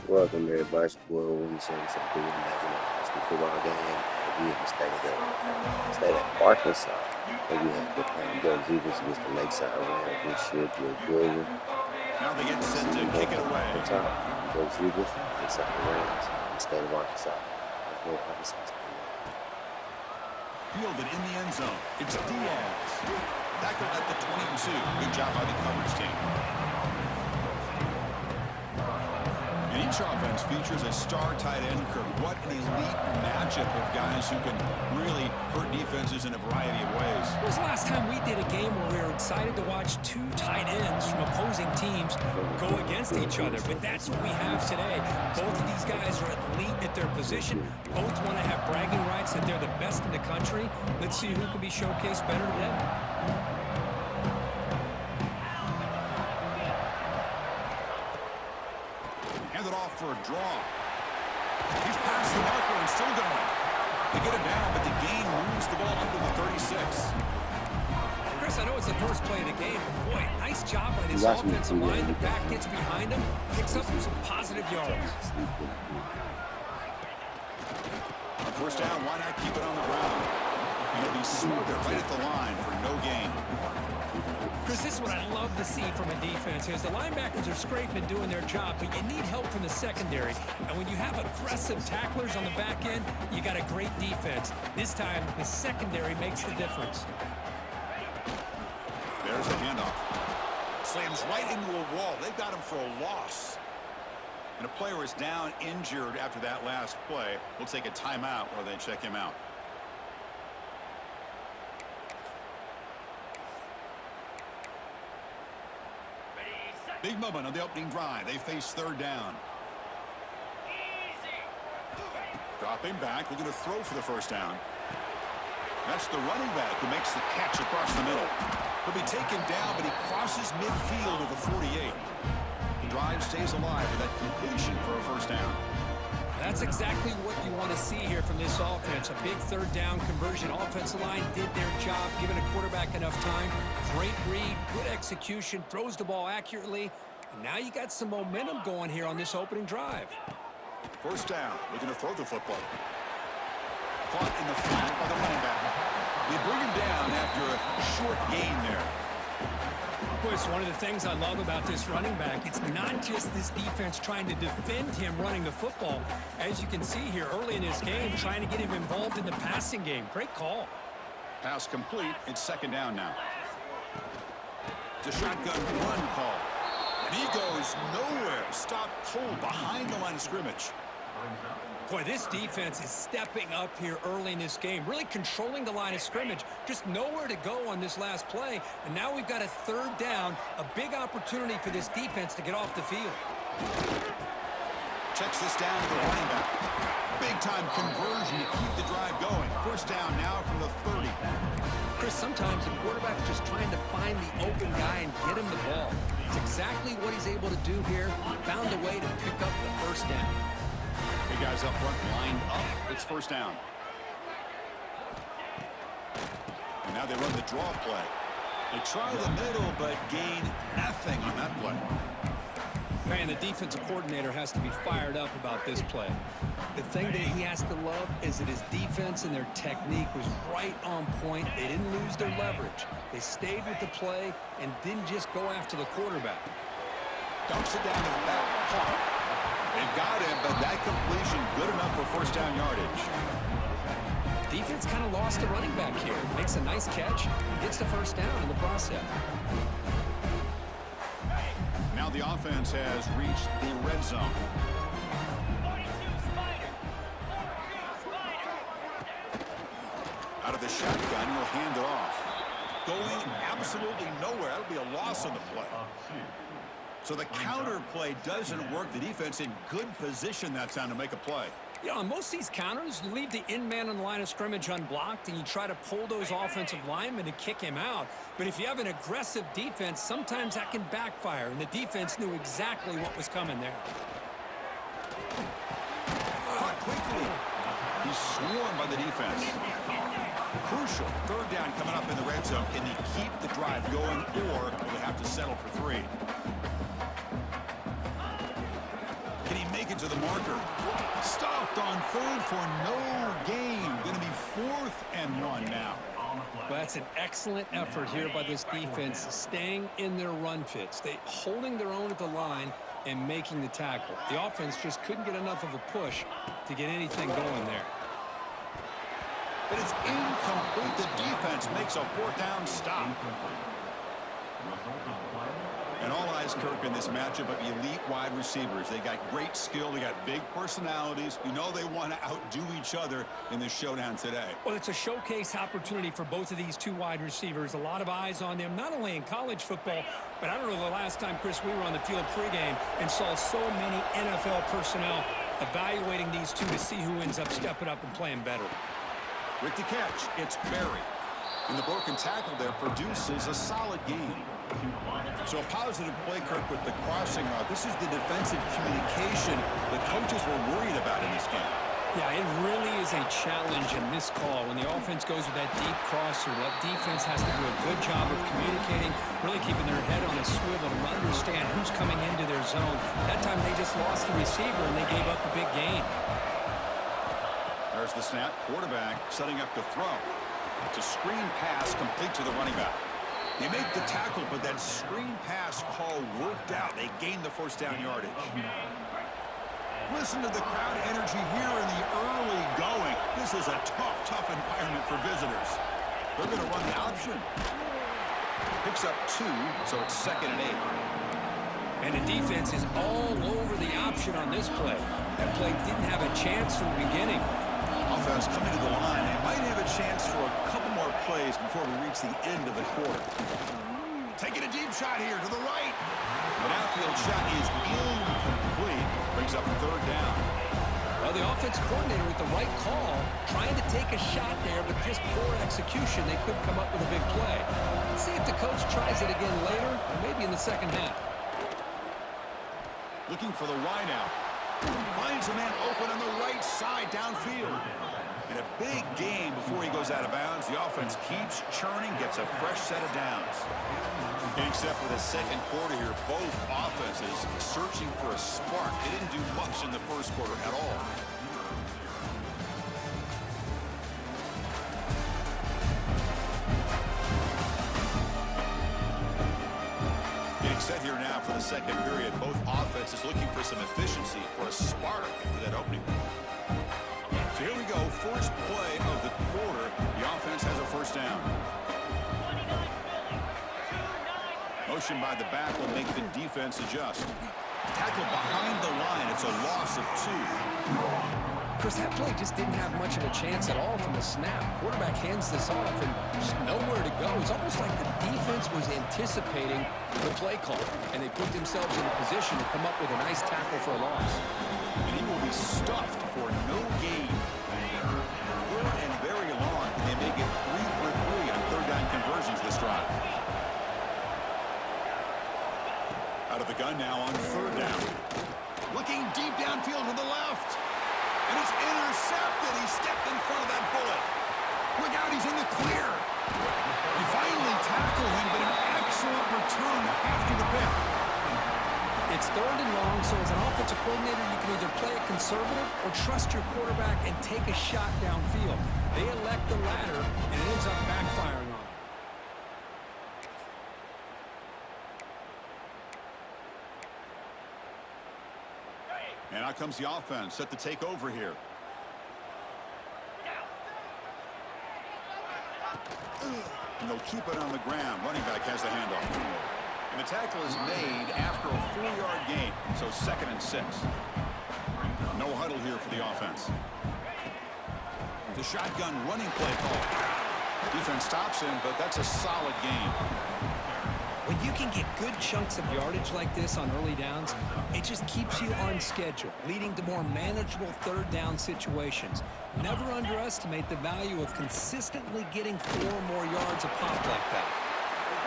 Welcome everybody. It's your boy WinningCircleGaming back in the high school football game. We in the state of Arkansas. And we have the Bluff against the Lakeside Rams. This should be a good one. Now they get set to kick it away. The top, Bluff Lakeside Rams, the state of Arkansas. Let's go Arkansas. Fielded in the end zone. It's Diaz. Tackled at the 22. Good job by the coverage team. And each offense features a star tight end. What an elite matchup of guys who can really hurt defenses in a variety of ways. When was the last time we did a game where we were excited to watch two tight ends from opposing teams go against each other? But that's what we have today. Both of these guys are elite at their position. Both want to have bragging rights that they're the best in the country. Let's see who can be showcased better today. Handed off for a draw. He's past the marker and still going. They get him down, but the gain moves the ball under the 36. Chris, I know it's the first play of the game, but boy, nice job by this offensive line. The back gets behind him, picks up some positive yards. On first down, why not keep it on the ground? He'll be smoother right at the line for no gain. Chris, this is what I love to see from a defense is the linebackers are scraping doing their job, but you need help from the secondary. And when you have aggressive tacklers on the back end, you got a great defense. This time, the secondary makes the difference. There's a handoff. Slams right into a wall. They've got him for a loss. And a player is down injured after that last play. We'll take a timeout while they check him out. Big moment on the opening drive. They face third down. Dropping back, looking to throw for the first down. That's the running back who makes the catch across the middle. He'll be taken down, but he crosses midfield at the 48. The drive stays alive with that completion for a first down. That's exactly what you want to see here from this offense. A big third down conversion. Offensive line did their job, giving a quarterback enough time. Great read, good execution, throws the ball accurately. And now you got some momentum going here on this opening drive. First down, looking to throw the football. Caught in the flat by the running back. They bring him down after a short gain there. Boy, it's one of the things I love about this running back. It's not just this defense trying to defend him running the football. As you can see here early in this game, trying to get him involved in the passing game. Great call. Pass complete. It's second down now. It's a shotgun run call. And he goes nowhere. Stop cold behind the line of scrimmage. Boy, this defense is stepping up here early in this game, really controlling the line of scrimmage. Just nowhere to go on this last play. And now we've got a third down, a big opportunity for this defense to get off the field. Checks this down to the running back. Big-time conversion to keep the drive going. First down now from the 30. Chris, sometimes the quarterback's just trying to find the open guy and get him the ball. It's exactly what he's able to do here. Found a way to pick up the first down. Big guys up front lined up. It's first down. And now they run the draw play. They try the middle, but gain nothing on that play. Man, the defensive coordinator has to be fired up about this play. The thing that he has to love is that his defense and their technique was right on point. They didn't lose their leverage. They stayed with the play and didn't just go after the quarterback. Dumps it down to the back. They've got him, but that completion good enough for first down yardage. Defense kind of lost the running back here. Makes a nice catch, gets the first down in the process. Now the offense has reached the red zone. Out of the shotgun, he'll hand it off. Going absolutely nowhere. That'll be a loss on the play. So the counter play doesn't work. The defense in good position that time to make a play. Yeah, on most of these counters, you leave the in-man on the line of scrimmage unblocked, and you try to pull those offensive linemen to kick him out. But if you have an aggressive defense, sometimes that can backfire, and the defense knew exactly what was coming there. Caught quickly. He's swarmed by the defense. Crucial third down coming up in the red zone. Can they keep the drive going, or will they have to settle for 3? Can he make it sides of the marker. Stuffed on third for no gain. Going to be 4th and 1 now. Well, that's an excellent effort here by this defense, staying in their run fits. They holding their own at the line and making the tackle. The offense just couldn't get enough of a push to get anything going there. But it's incomplete. The defense makes a 4th down stop. And all eyes, Kirk, in this matchup of elite wide receivers. They got great skill. They got big personalities. You know they want to outdo each other in this showdown today. Well, it's a showcase opportunity for both of these two wide receivers. A lot of eyes on them, not only in college football, but I don't know the last time, Chris, we were on the field pregame and saw so many NFL personnel evaluating these two to see who ends up stepping up and playing better. With the catch, it's Berry. And the broken tackle there produces a solid gain. So a positive play, Kirk, with the crossing route. This is the defensive communication the coaches were worried about in this game. Yeah, it really is a challenge in this call. When the offense goes with that deep crosser, that defense has to do a good job of communicating, really keeping their head on a swivel to understand who's coming into their zone. That time they just lost the receiver and they gave up a big gain. There's the snap. Quarterback setting up to throw. It's a screen pass complete to the running back. They make the tackle, but that screen pass call worked out. They gained the 1st down yardage. Listen to the crowd energy here in the early going. This is a tough environment for visitors. They're going to run the option. Picks up 2, so it's 2nd and 8. And the defense is all over the option on this play. That play didn't have a chance from the beginning. Offense coming to the line. They might have a chance for a couple more plays before we reach the end of the quarter. Taking a deep shot here to the right. An outfield shot is incomplete. Brings up 3rd down. Well, the offensive coordinator with the right call, trying to take a shot there, but just poor execution. They couldn't come up with a big play. Let's see if the coach tries it again later, or maybe in the second half. Looking for the wide out. Finds a man open on the right side downfield. And a big gain before he goes out of bounds. The offense keeps churning, gets a fresh set of downs. Getting set for the second quarter here, both offenses searching for a spark. They didn't do much in the first quarter at all. Getting set here now for the second period. Both offenses looking for some efficiency, for a spark after that opening. So here we go, first play of the quarter. The offense has a 1st down. Motion by the back will make the defense adjust. Tackle behind the line. It's a loss of 2. Chris, that play just didn't have much of a chance at all from the snap. Quarterback hands this off and just nowhere to go. It's almost like the defense was anticipating the play call, and they put themselves in a position to come up with a nice tackle for a loss. And he will be stuffed for no gain. 3rd and very long. Can they make it 3 for 3 on 3rd down conversions this drive? Out of the gun now on 3rd down. Looking deep downfield to the left. And it's intercepted. He stepped in front of that bullet. Look out, he's in the clear. He finally tackled him, but an excellent return after the pick. It's 3rd and long, so as an offensive coordinator, you can either play it conservative or trust your quarterback and take a shot downfield. They elect the latter, and it ends up backfiring on them. And out comes the offense, set to take over here. And they'll keep it on the ground. Running back has the handoff. And the tackle is made after a 4-yard gain, so 2nd and 6. No huddle here for the offense. The shotgun running play call. Defense stops him, but that's a solid gain. When you can get good chunks of yardage like this on early downs, it just keeps you on schedule, leading to more manageable 3rd down situations. Never underestimate the value of consistently getting 4 more yards a pop like that.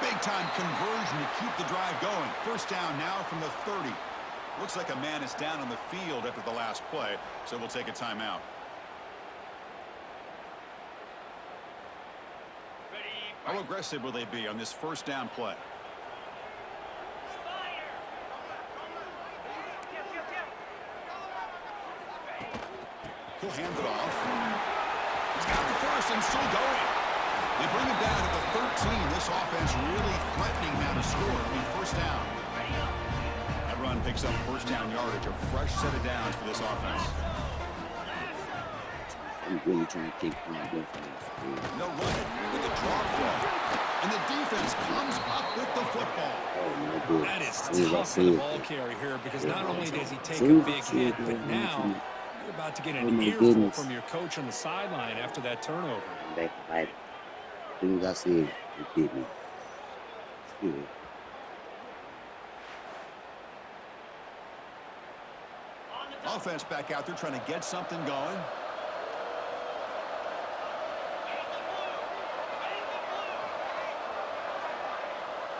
Big-time conversion to keep the drive going. 1st down now from the 30. Looks like a man is down on the field after the last play, so we'll take a timeout. How aggressive will they be on this 1st down play? He'll hand it off. He's got the first and still going. They bring him down to the 13. This offense really threatening now to score. It'll be first down. That run picks up first down yardage. A fresh set of downs for this offense. I'm really trying to take my defense. No running with a draw play. And the defense comes up with the football. Oh, my God. That is tough for the ball carrier here because not only does he take a big hit, but now you're about to get an earful from your coach on the sideline after that turnover. Back to fight. As soon as I see it, it hit me. Excuse me. Offense back out there trying to get something going.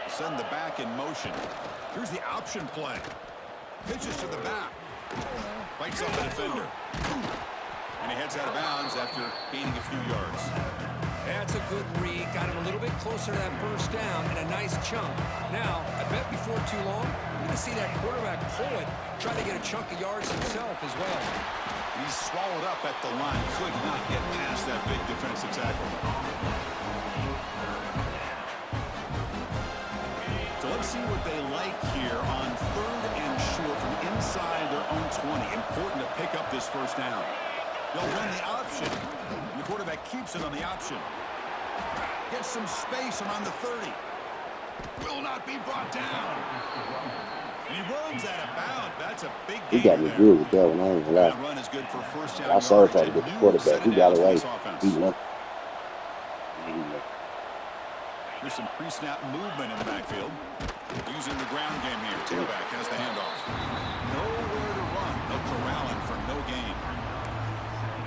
Send the back in motion. Here's the option play. Pitches to the back. Fights off the defender. And he heads out of bounds after gaining a few yards. That's a good read. Got him a little bit closer to that first down and a nice chunk. Now, I bet before too long, you're going to see that quarterback pull it, try to get a chunk of yards himself as well. He's swallowed up at the line. Could not get past that big defensive tackle. So let's see what they like here on 3rd and short from inside their own 20. Important to pick up this first down. They'll run the option. And the quarterback keeps it on the option. Gets some space around the 30. Will not be brought down. And he runs out of bounds. That's a big He gain got me there. good with that one. I ain't gonna That lie. run is good for first down. I saw her try to yardage. get the A new quarterback. set He of got downs for away. this offense. He left. He left. There's some pre-snap movement in the backfield. Using the ground game here. Tailback has the handoff. Nowhere to run. No corralling for no gain.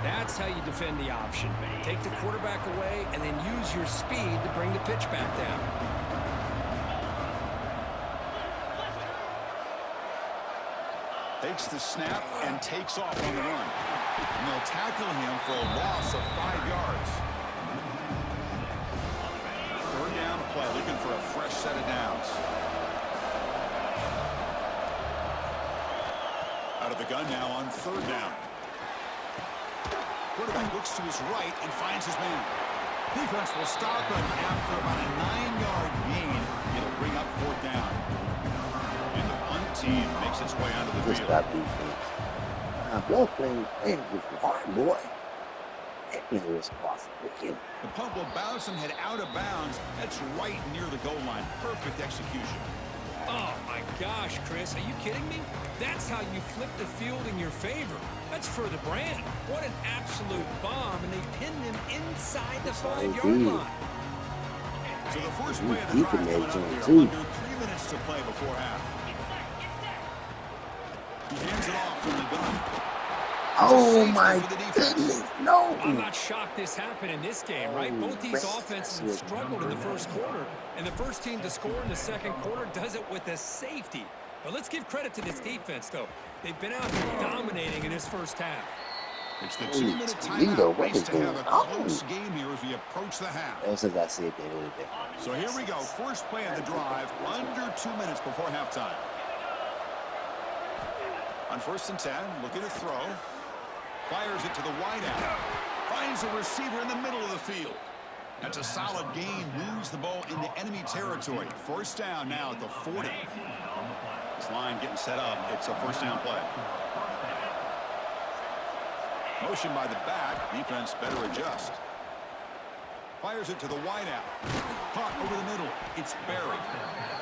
That's how you defend the option. Take the quarterback away and then use your speed to bring the pitch back down. Takes the snap and takes off on the run. And they'll tackle him for a loss of 5 yards. 3rd down play, looking for a fresh set of downs. Out of the gun now on 3rd down. Quarterback looks to his right and finds his man. Defense will stop him after about a 9-yard gain. It'll bring up 4th down. And the punt team makes its way onto the Just field. got defense. Bluff playing was hard, boy. That man was possible. The punt will bounce and head out of bounds. That's right near the goal line. Perfect execution. Oh, my gosh, Chris. Are you kidding me? That's how you flip the field in your favor. That's for the brand. What an absolute bomb, and they pinned him inside the 5-yard line. So the first play of the Deep drive in coming that up here. zone, Under 3 minutes to play before half. He hands it off from the gun. Oh my goodness, no. I'm not shocked this happened in this game, right? Both these offenses have struggled in the first quarter, and the first team to score in the second quarter does it with a safety. But let's give credit to this defense, though. They've been out here dominating in this first half. It's the Holy 2-minute Toledo, timeout what race is to going have a on? close game here as we approach the half. Ever since I said that earlier. So here we go. First play of the drive, under 2 minutes before halftime. On 1st and 10, looking to throw. Fires it to the wideout. Finds a receiver in the middle of the field. That's a solid gain. Moves the ball into enemy territory. First down now at the 40. This line getting set up. It's a first down play. Motion by the back. Defense better adjust. Fires it to the wideout. Caught over the middle. It's Barry.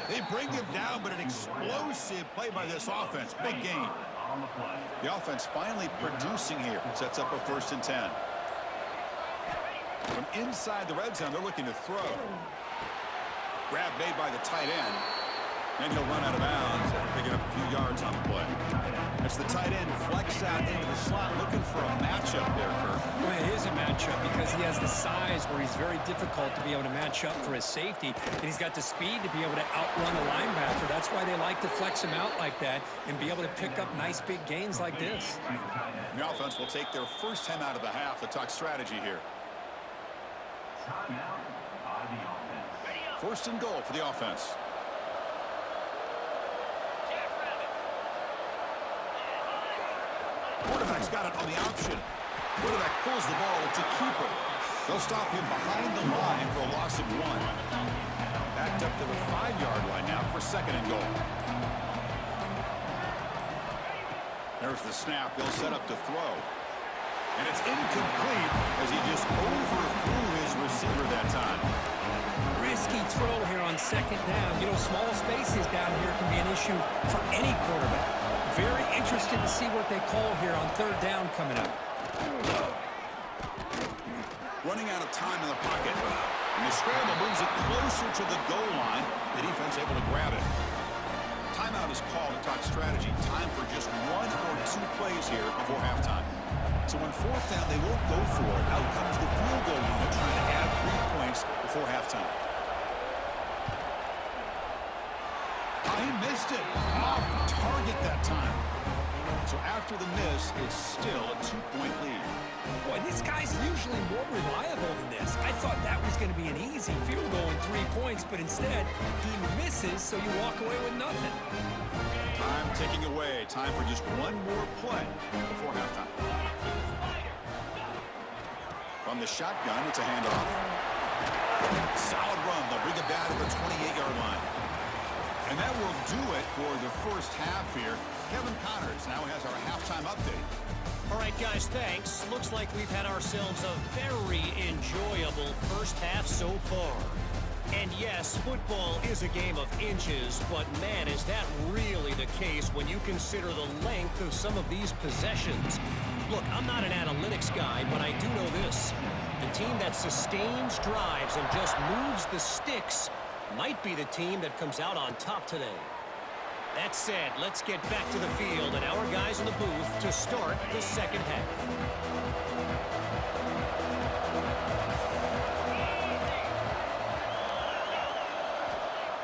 They bring him down, but an explosive play by this offense. Big gain. The offense finally producing here. Sets up a 1st and 10. From inside the red zone, they're looking to throw. Grab made by the tight end. And he'll run out of bounds after picking up a few yards on the play. As the tight end flex out into the slot, looking for a matchup there, Kirk. Well, it is a matchup because he has the size where he's very difficult to be able to match up for his safety, and he's got the speed to be able to outrun a linebacker. That's why they like to flex him out like that and be able to pick up nice big gains like this. The offense will take their first time out of the half to talk strategy here. 1st and goal for the offense. Quarterback's got it on the option. Quarterback pulls the ball. It's a keeper. They'll stop him behind the line for a loss of 1. Backed up to the 5-yard line now for 2nd and goal. There's the snap. They'll set up to throw. And it's incomplete as he just overthrew his receiver that time. Risky throw here on 2nd down. You know, small spaces down here can be an issue for any quarterback. Very interested to see what they call here on 3rd down coming up. Running out of time in the pocket. And the scramble moves it closer to the goal line. The defense able to grab it. Timeout is called to talk strategy. Time for just 1 or 2 plays here before halftime. So on 4th down, they won't go for it. Out comes the field goal unit trying to add 3 points before halftime. He missed it. Off target that time. So after the miss, it's still a 2-point lead. Boy, this guy's usually more reliable than this. I thought that was going to be an easy field goal in 3 points, but instead, he misses, so you walk away with nothing. Time ticking away. Time for just 1 more play before halftime. From the shotgun, it's a handoff. Solid run. They'll bring it down to the 28-yard line. And that will do it for the first half here. Kevin Connors now has our halftime update. All right, guys, thanks. Looks like we've had ourselves a very enjoyable first half so far. And yes, football is a game of inches, but man, is that really the case when you consider the length of some of these possessions. Look, I'm not an analytics guy, but I do know this. The team that sustains drives and just moves the sticks might be the team that comes out on top today. That said, let's get back to the field and our guys in the booth to start the second half.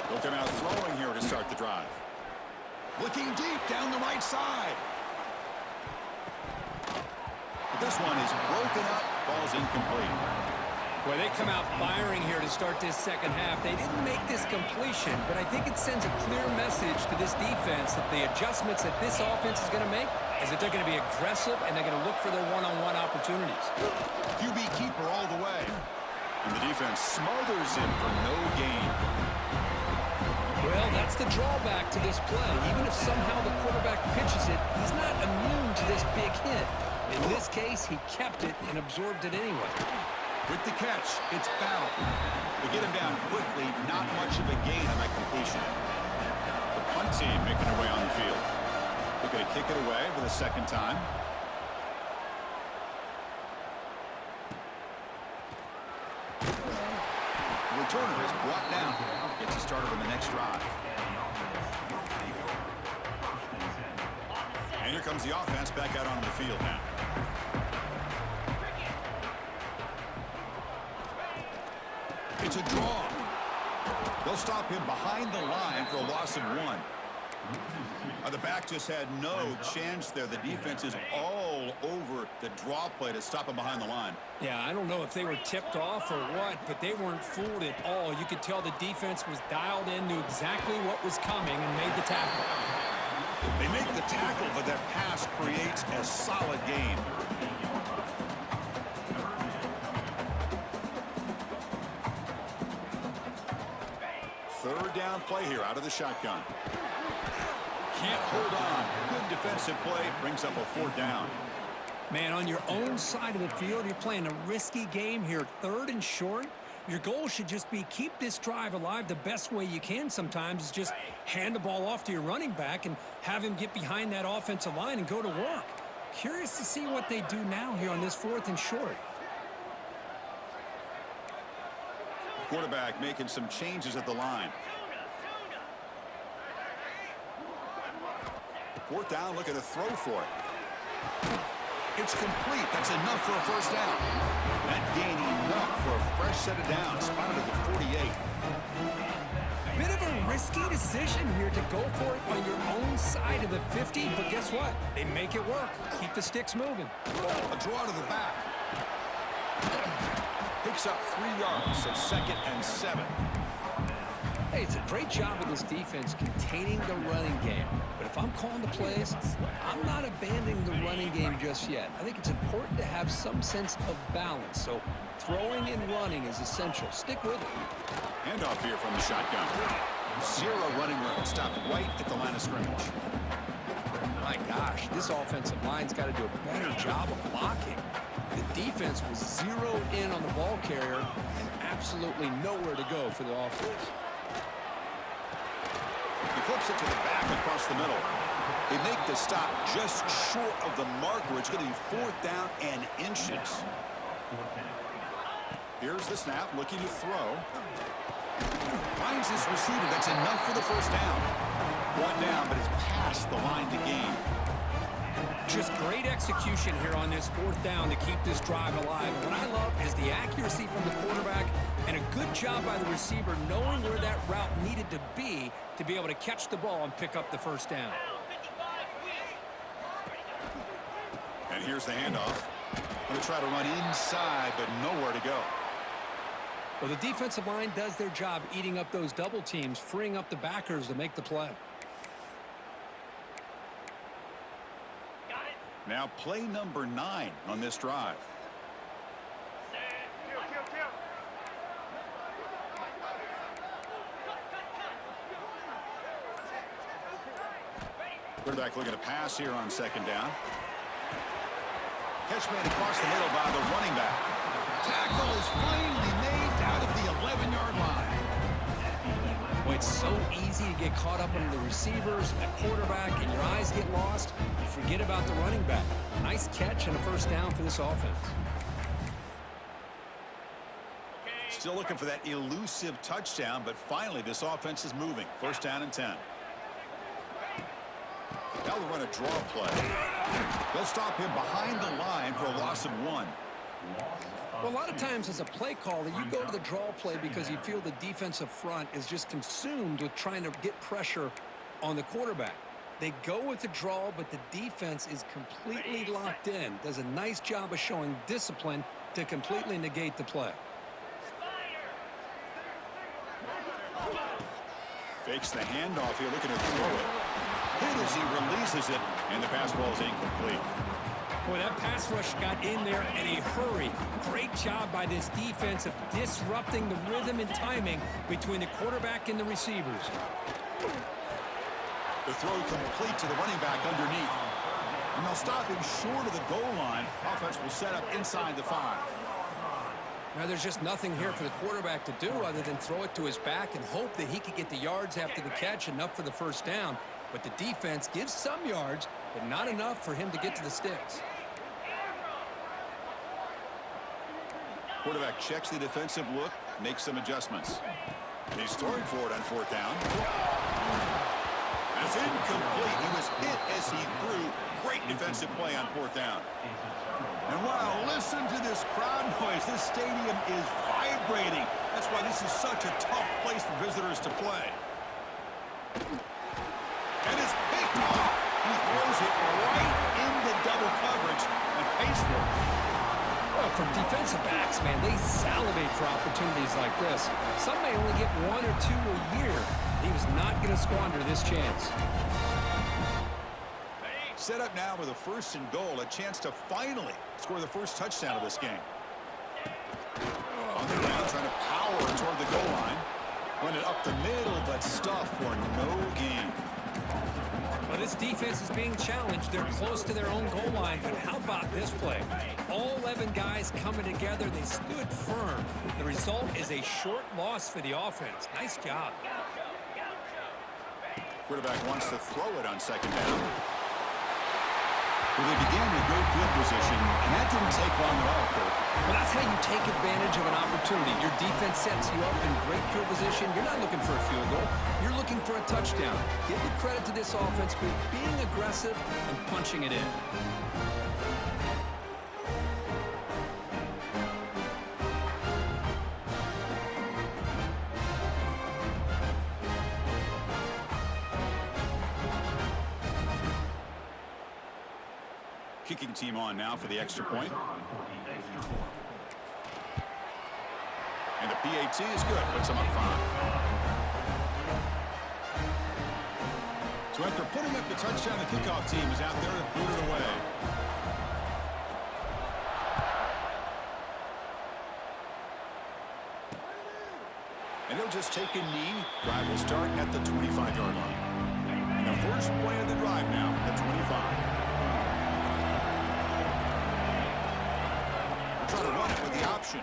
They'll come out throwing here to start the drive. Looking deep down the right side. But this one is broken up, falls incomplete. Boy, they come out firing here to start this second half. They didn't make this completion, but I think it sends a clear message to this defense that the adjustments that this offense is going to make is that they're going to be aggressive and they're going to look for their one-on-one opportunities. QB keeper all the way. And the defense smothers him for no gain. Well, that's the drawback to this play. Even if somehow the quarterback pitches it, he's not immune to this big hit. In this case, he kept it and absorbed it anyway. With the catch, it's Battle. They get him down quickly, not much of a gain on that completion. The punt team making their way on the field. They're going to kick it away for the 2nd time. The returner is brought down. Gets us started on the next drive. And here comes the offense back out onto the field now. It's a draw. They'll stop him behind the line for a loss of 1. The back just had no chance there. The defense is all over the draw play to stop him behind the line. Yeah, I don't know if they were tipped off or what, but they weren't fooled at all. You could tell the defense was dialed in, knew exactly what was coming, and made the tackle. They make the tackle, but that pass creates a solid gain. Third down play here out of the shotgun. Can't hold on. Good defensive play. Brings up a 4th down. Man, on your own side of the field, you're playing a risky game here. 3rd and short. Your goal should just be keep this drive alive the best way you can sometimes is just hand the ball off to your running back and have him get behind that offensive line and go to work. Curious to see what they do now here on this 4th and short. Quarterback making some changes at the line. 4th down, looking to throw for it. It's complete. That's enough for a 1st down. That gain enough for a fresh set of downs. Spotted at the 48. Bit of a risky decision here to go for it on your own side of the 50, but guess what? They make it work. Keep the sticks moving. A draw to the back. Picks up 3 yards, so 2nd and 7. say it's a great job of this defense containing the running game. But if I'm calling the plays, I'm not abandoning the running game just yet. I think it's important to have some sense of balance. So throwing and running is essential. Stick with it. Handoff here from the shotgun. Zero running room. Stopped right at the line of scrimmage. My gosh, this offensive line's got to do a better job of blocking. The defense was zeroed in on the ball carrier and absolutely nowhere to go for the offense. He flips it to the back across the middle. They make the stop just short of the marker. It's going to be 4th down and inches. Here's the snap, looking to throw. Finds his receiver. That's enough for the first down. 1 down, but it's past the line to gain. Just great execution here on this 4th down to keep this drive alive. What I love is the accuracy from the quarterback and a good job by the receiver knowing where that route needed to be able to catch the ball and pick up the first down. And here's the handoff. Going to try to run inside, but nowhere to go. Well, the defensive line does their job eating up those double teams, freeing up the backers to make the play. Now play number 9 on this drive. Quarterback looking to pass here on 2nd down. Catch made across the middle by the running back. Tackle is finally made out of the 11-yard line. Boy, it's so easy to get caught up on the receivers and the quarterback, and your eyes get lost. You forget about the running back. Nice catch and a first down for this offense. Still looking for that elusive touchdown, but finally this offense is moving. 1st down and 10. Now they'll run a draw play. They'll stop him behind the line for a loss of 1. Well, a lot of times as a play caller, you go to the draw play because you feel the defensive front is just consumed with trying to get pressure on the quarterback. They go with the draw, but the defense is completely locked in. Does a nice job of showing discipline to completely negate the play. Fakes the handoff here, looking to throw it. Hit as he releases it, and the pass ball is incomplete. Boy, that pass rush got in there in a hurry. Great job by this defense of disrupting the rhythm and timing between the quarterback and the receivers. The throw complete to the running back underneath. And they'll stop him short of the goal line. Offense will set up inside the 5. Now, there's just nothing here for the quarterback to do other than throw it to his back and hope that he could get the yards after the catch, enough for the first down. But the defense gives some yards, but not enough for him to get to the sticks. Quarterback checks the defensive look, makes some adjustments. And he's throwing for it on 4th down. That's incomplete. He was hit as he threw. Great defensive play on 4th down. And wow, listen to this crowd noise. This stadium is vibrating. That's why this is such a tough place for visitors to play. And it's picked off. He throws it right into double coverage and pays for it. Well, for defensive backs, man, they salivate for opportunities like this. Some may only get 1 or 2 a year. He was not going to squander this chance. Set up now with a 1st and goal, a chance to finally score the first touchdown of this game. On the ground, trying to power toward the goal line. Run it up the middle, but stuff for no gain. Well, this defense is being challenged. They're close to their own goal line, but how about this play? All 11 guys coming together. They stood firm. The result is a short loss for the offense. Nice job. Quarterback wants to throw it on 2nd down. Well, they began with great field position, and that didn't take long at all, Kirk. Well, that's how you take advantage of an opportunity. Your defense sets you up in great field position. You're not looking for a field goal. You're looking for a touchdown. Give the credit to this offense for being aggressive and punching it in. Kicking team on now for the extra point. And the PAT is good. Puts them up 5. So after putting up the touchdown, the kickoff team is out there to boot it away. And they'll just take a knee. Drive will start at the 25-yard line. And the first play of the drive now at 25. We'll try to run it with the option.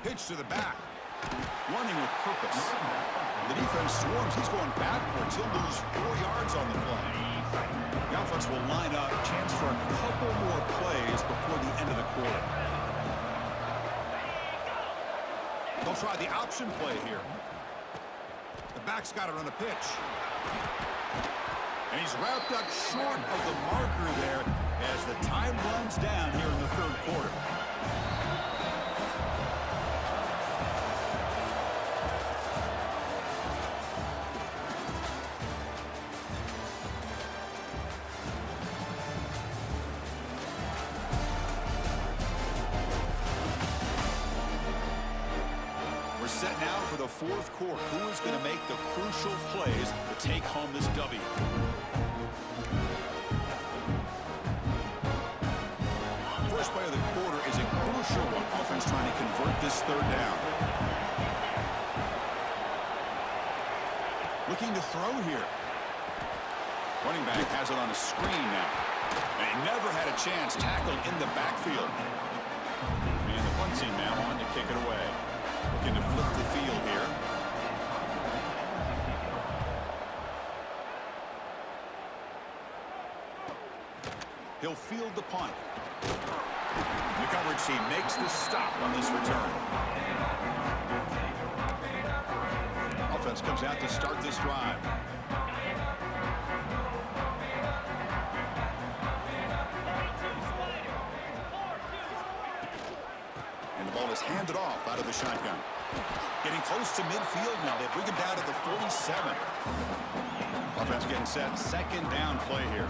Pitch to the back. Running with purpose. The defense swarms. He's going backwards. He'll lose 4 yards on the play. The offense will line up. Chance for a couple more plays before the end of the quarter. They'll try the option play here. The back's got it on the pitch. And he's wrapped up short of the marker there as the time runs down here in the third quarter. We're set now for the fourth quarter. Who is going to make the crucial plays to take home this W? First play of the quarter is a crucial one. Offense trying to convert this third down. Looking to throw here. Running back has it on a screen now. And he never had a chance tackled in the backfield. And the punt team now on to kick it away. Looking to flip the field here. He'll field the punt. The coverage team makes the stop on this return. Offense comes out to start this drive. And the ball is handed off out of the shotgun. Getting close to midfield now. They bring him down to the 47. Offense getting set. Second down play here.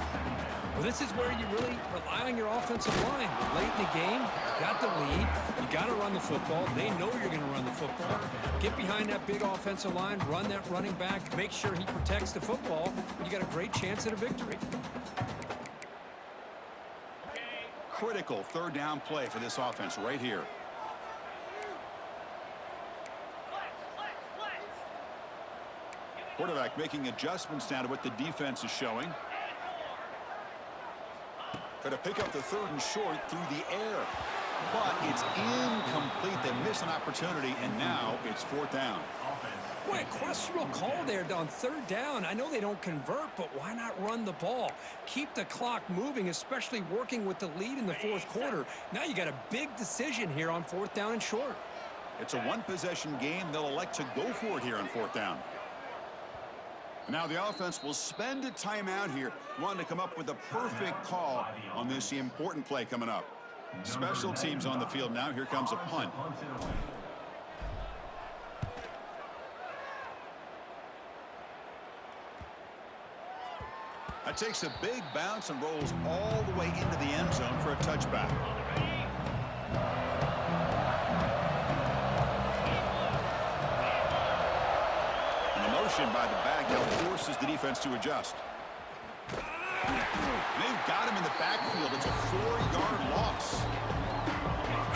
Well, this is where you really rely on your offensive line. Late in the game, you got the lead. You got to run the football. They know you're going to run the football. Get behind that big offensive line. Run that running back. Make sure he protects the football. And you got a great chance at a victory. Critical third down play for this offense right here. Quarterback making adjustments now to what the defense is showing. Going to pick up the third and short through the air. But it's incomplete. They miss an opportunity, and now it's fourth down. Boy, a questionable call there on third down. I know they don't convert, but why not run the ball? Keep the clock moving, especially working with the lead in the fourth quarter. Now you got a big decision here on fourth down and short. It's a one-possession game. They'll elect to go for it here on fourth down. Now the offense will spend a timeout here, wanting to come up with a perfect call on this important play coming up. Special teams on the field now. Here comes a punt. That takes a big bounce and rolls all the way into the end zone for a touchback. By the bag now forces the defense to adjust. They've got him in the backfield. It's a 4-yard loss.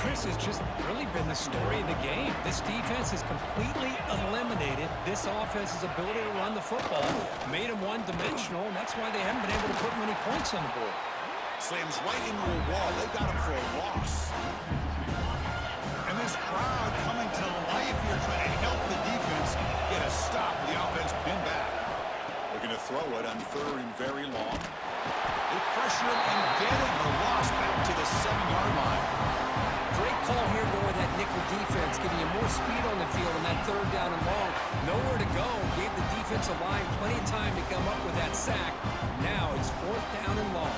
Chris has just really been the story of the game. This defense has completely eliminated this offense's ability to run the football, made them one-dimensional, and that's why they haven't been able to put many points on the board. Slams right into a wall. They've got him for a loss. And this crowd coming to life here trying to help the defense get a stop. The offense pinned back. Looking to throw it on third and very long. They pressure him and getting the loss back to the 7-yard line. Great call here going with that nickel defense, giving you more speed on the field on that third down and long. Nowhere to go. Gave the defensive line plenty of time to come up with that sack. Now it's fourth down and long.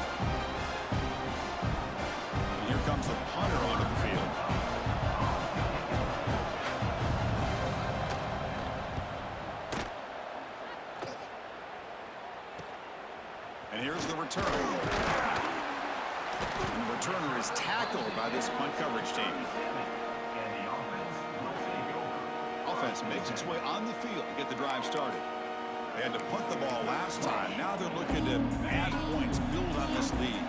And here comes the punter onto the field. And here's the return. And the returner is tackled by this punt coverage team. Offense makes its way on the field to get the drive started. They had to punt the ball last time. Now they're looking to add points, build on this lead.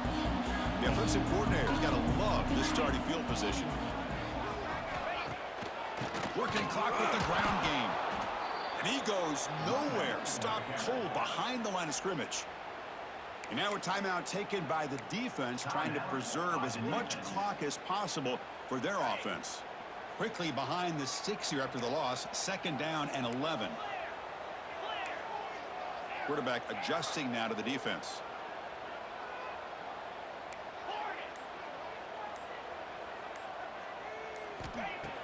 The offensive coordinator's got to love this starting field position. Working clock with the ground game. And he goes nowhere. Stopped cold behind the line of scrimmage. And now a timeout taken by the defense, trying to preserve as much clock as possible for their offense. Quickly behind the 6 here after the loss. 2nd down and 11. Quarterback adjusting now to the defense.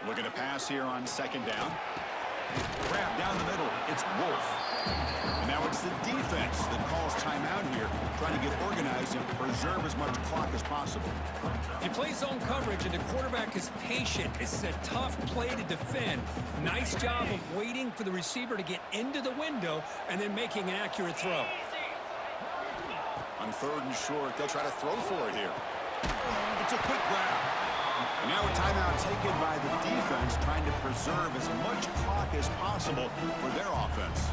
Looking to pass here on 2nd down. Grab down the middle. It's Wolf. And now it's the defense that calls timeout here, trying to get organized and preserve as much clock as possible. You play zone coverage and the quarterback is patient. It's a tough play to defend. Nice job of waiting for the receiver to get into the window and then making an accurate throw. On 3rd and short, they'll try to throw for it here. It's a quick grab. And now a timeout taken by the defense, trying to preserve as much clock as possible for their offense.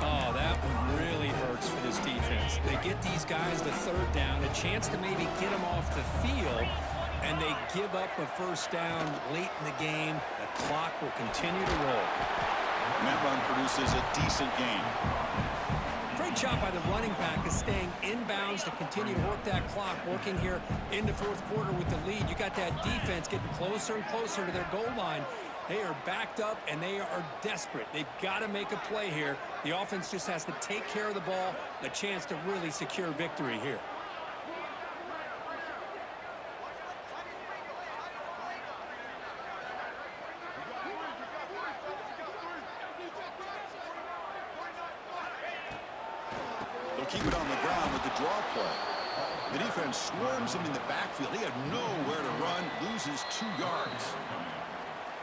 Oh, that one really hurts for this defense. They get these guys the 3rd down, a chance to maybe get them off the field, and they give up a 1st down late in the game. The clock will continue to roll. And that run produces a decent gain. Great job by the running back is staying inbounds to continue to work that clock, working here in the 4th quarter with the lead. You got that defense getting closer and closer to their goal line. They are backed up, and they are desperate. They've got to make a play here. The offense just has to take care of the ball, a chance to really secure victory here. They'll keep it on the ground with the draw play. The defense swarms him in the backfield. He had nowhere to run, loses 2 yards.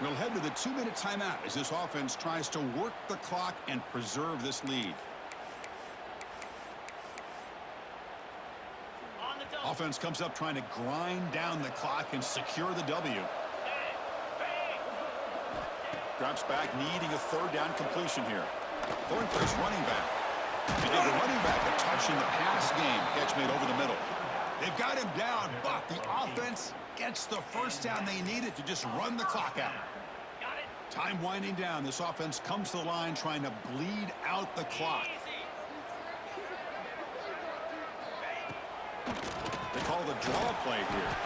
We'll head to the 2-minute timeout as this offense tries to work the clock and preserve this lead. Offense comes up trying to grind down the clock and secure the W. Drops back, needing a 3rd down completion here. Third place running back. They give the running back a touch in the pass game. Catch made over the middle. They've got him down, but the offense gets the 1st down they needed to just run the clock out. Time winding down. This offense comes to the line trying to bleed out the clock. They call the draw play here.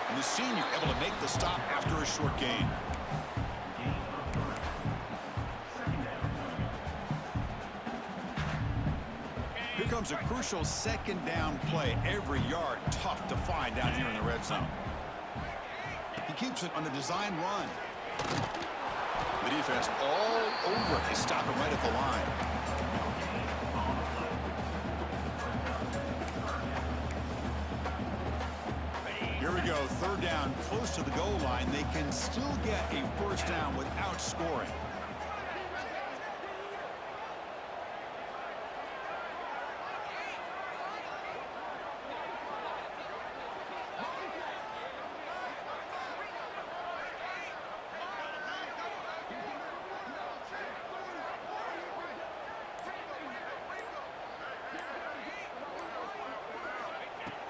And the senior able to make the stop after a short gain. Here comes a crucial 2nd down play. Every yard tough to find down here in the red zone. He keeps it on the design run. The defense all over. They stop him right at the line. Here we go. 3rd down, close to the goal line. They can still get a 1st down without scoring.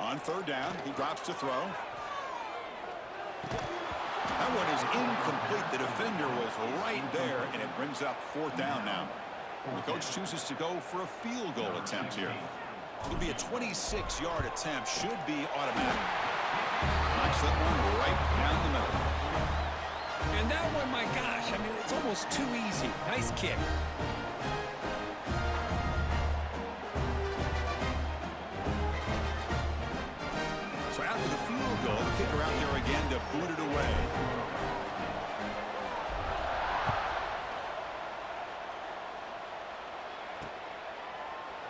On 3rd down, he drops to throw. That one is incomplete. The defender was right there, and it brings up 4th down now. The coach chooses to go for a field goal attempt here. It'll be a 26-yard attempt. Should be automatic. Knocks that one right down the middle. And that one, my gosh, I mean, it's almost too easy. Nice kick. So after the field goal, the kicker out there again to boot it away.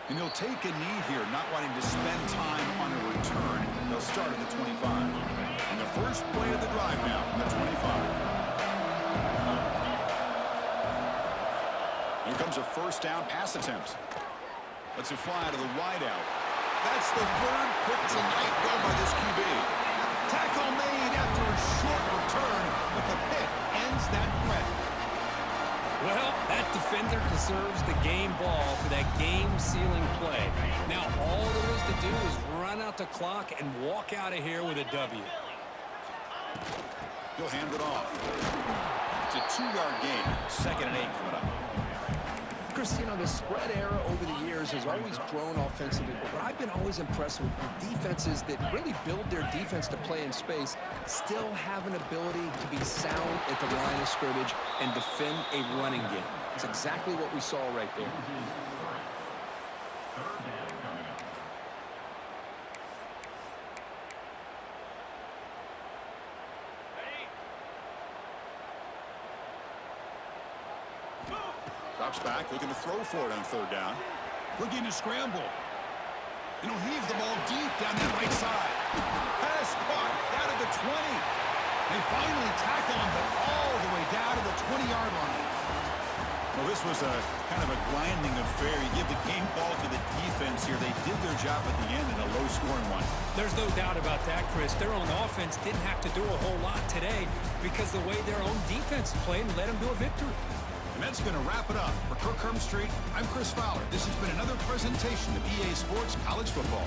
And he'll take a knee here, not wanting to spend time on a return. They'll start at the 25. And the first play of the drive now from the 25. Here comes a 1st down pass attempt. Let's it fly to the wideout. That's the 3rd pick tonight done by this QB. Tackle made after a short return, but the pick ends that threat. Well, that defender deserves the game ball for that game-sealing play. Now, all there is to do is run out the clock and walk out of here with a W. He'll hand it off. It's a 2-yard gain. 2nd and 8 coming up. Chris, you know, the spread era over the years has always grown offensively, but what I've been always impressed with defenses that really build their defense to play in space still have an ability to be sound at the line of scrimmage and defend a running game. It's exactly what we saw right there. Drops back, looking to throw for it on 3rd down. Looking to scramble. And he'll heave the ball deep down that right side. Pass caught out of the 20. They finally tackle him, but all the way down to the 20-yard line. Well, this was a kind of a grinding affair. You give the game ball to the defense here. They did their job at the end in a low-scoring one. There's no doubt about that, Chris. Their own offense didn't have to do a whole lot today because the way their own defense played led them to a victory. And that's going to wrap it up. For Kirk Street, I'm Chris Fowler. This has been another presentation of EA Sports College Football.